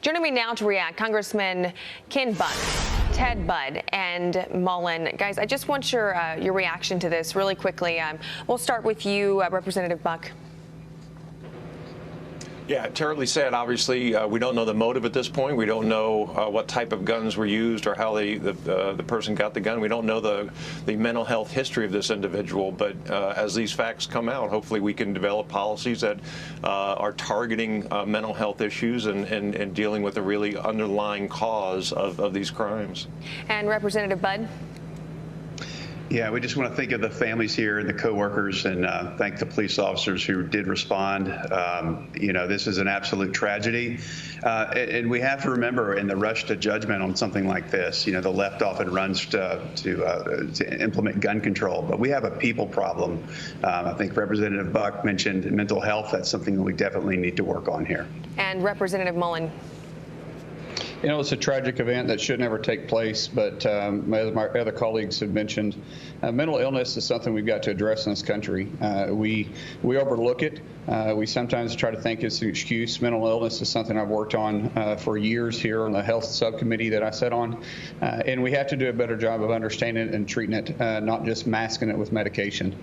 Joining me now to react, Congressman Ken Buck, Ted Budd, and Mullen. Guys, I just want your reaction to this really quickly. We'll start with you, Representative Buck. Yeah, terribly sad. Obviously, we don't know the motive at this point. We don't know what type of guns were used or how the person got the gun. We don't know the mental health history of this individual. But as these facts come out, hopefully we can develop policies that are targeting mental health issues and dealing with the really underlying cause of these crimes. And Representative Budd? Yeah, we just want to think of the families here and the co-workers and thank the police officers who did respond. This is an absolute tragedy. And we have to remember in the rush to judgment on something like this, the left often runs to implement gun control. But we have a people problem. I think Representative Buck mentioned mental health. That's something that we definitely need to work on here. And Representative Mullen. It's a tragic event that should never take place, but as my other colleagues have mentioned, mental illness is something we've got to address in this country. We overlook it. We sometimes try to think it's an excuse. Mental illness is something I've worked on for years here on the health subcommittee that I sit on, and we have to do a better job of understanding it and treating it, not just masking it with medication.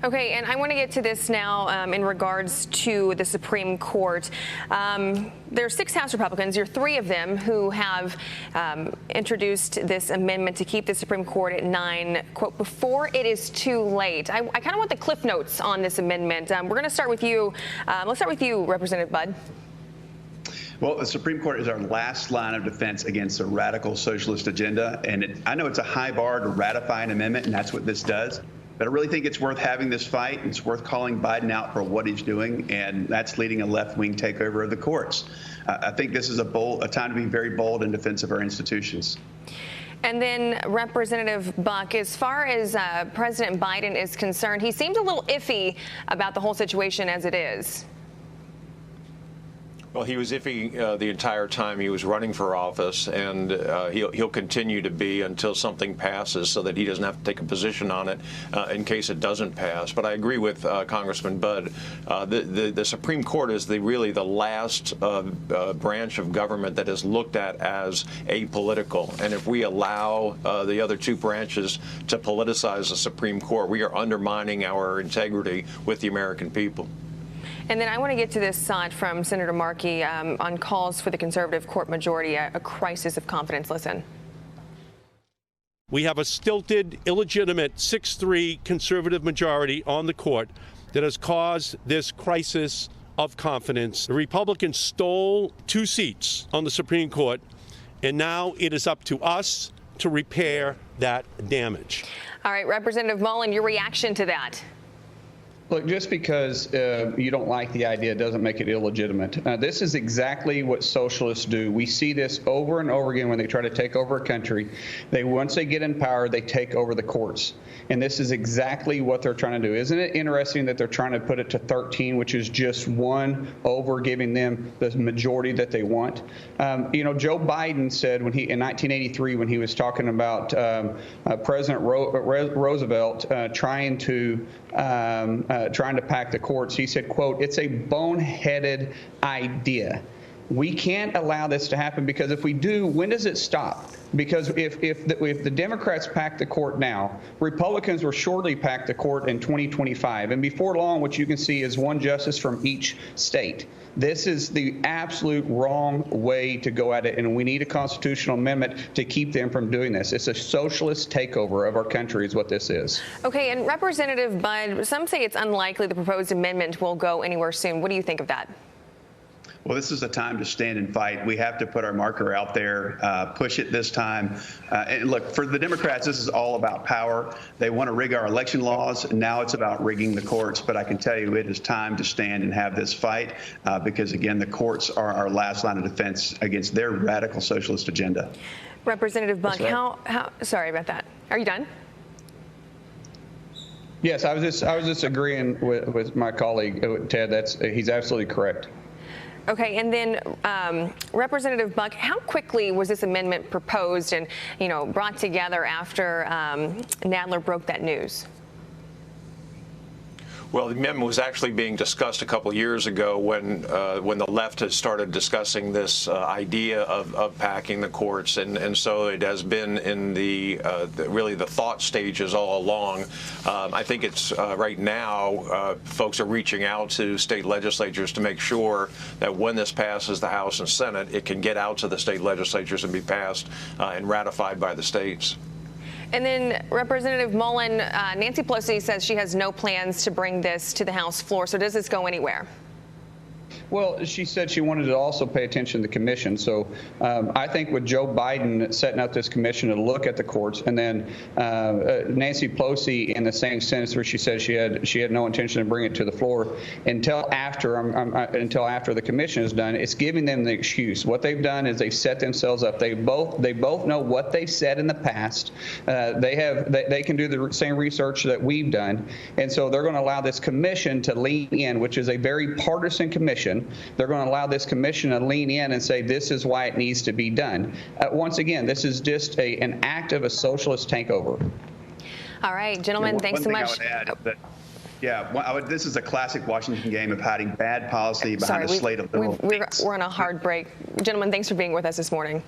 Okay, and I want to get to this now in regards to the Supreme Court. There are 6 House Republicans, you're 3 of them, who have introduced this amendment to keep the Supreme Court at 9, quote, before it is too late. I kind of want the cliff notes on this amendment. We're going to start with you. Let's start with you, Representative Budd. Well, the Supreme Court is our last line of defense against a radical socialist agenda. And I know it's a high bar to ratify an amendment, and that's what this does. But I really think it's worth having this fight. It's worth calling Biden out for what he's doing, and that's leading a left-wing takeover of the courts. I think this is a time to be very bold in defense of our institutions. And then Representative Buck, as far as President Biden is concerned, he seems a little iffy about the whole situation as it is. Well, he was iffy the entire time he was running for office, and he'll continue to be until something passes so that he doesn't have to take a position on it in case it doesn't pass. But I agree with Congressman Budd. The Supreme Court is really the last branch of government that is looked at as apolitical. And if we allow the other 2 branches to politicize the Supreme Court, we are undermining our integrity with the American people. And then I want to get to this thought from Senator Markey on calls for the conservative court majority, a crisis of confidence. Listen. We have a stilted, illegitimate 6-3 conservative majority on the court that has caused this crisis of confidence. The Republicans stole 2 seats on the Supreme Court, and now it is up to us to repair that damage. All right, Representative Mullen, your reaction to that? Look, just because you don't like the idea doesn't make it illegitimate. This is exactly what socialists do. We see this over and over again when they try to take over a country. Once they get in power, they take over the courts. And this is exactly what they're trying to do. Isn't it interesting that they're trying to put it to 13, which is just 1 over, giving them the majority that they want? Joe Biden said in 1983, when he was talking about President Roosevelt trying to pack the courts, he said, quote, "It's a boneheaded idea. We can't allow this to happen, because if we do, when does it stop? Because if the Democrats pack the court now, Republicans will surely pack the court in 2025. And before long, what you can see is 1 justice from each state. This is the absolute wrong way to go at it, and we need a constitutional amendment to keep them from doing this. It's a socialist takeover of our country is what this is. Okay, and Representative Budd, some say it's unlikely the proposed amendment will go anywhere soon. What do you think of that? Well, this is a time to stand and fight. We have to put our marker out there, push it this time. And look, for the Democrats, this is all about power. They want to rig our election laws. Now it's about rigging the courts. But I can tell you it is time to stand and have this fight because, again, the courts are our last line of defense against their radical socialist agenda. Representative Buck, sorry about that. Are you done? Yes, I was just agreeing with my colleague, Ted. He's absolutely correct. Okay, and then Representative Buck, how quickly was this amendment proposed and, brought together after Nadler broke that news? Well, the amendment was actually being discussed a couple of years ago when the left had started discussing this idea of packing the courts, and so it has been in really the thought stages all along. I think it's right now folks are reaching out to state legislatures to make sure that when this passes the House and Senate, it can get out to the state legislatures and be passed and ratified by the states. And then Representative Mullen, Nancy Pelosi says she has no plans to bring this to the House floor. So does this go anywhere? Well, she said she wanted to also pay attention to the commission. So I think with Joe Biden setting up this commission to look at the courts, and then Nancy Pelosi in the same sentence where she said she had no intention to bring it to the floor until after the commission is done, it's giving them the excuse. What they've done is they've set themselves up. They both know what they've said in the past. They can do the same research that we've done, and so they're going to allow this commission to lean in, which is a very partisan commission. They're going to allow this commission to lean in and say this is why it needs to be done. Once again, this is just an act of a socialist takeover. All right, gentlemen, thanks so much. This is a classic Washington game of hiding bad policy behind a slate of liberal. We're on a hard break. Gentlemen, thanks for being with us this morning.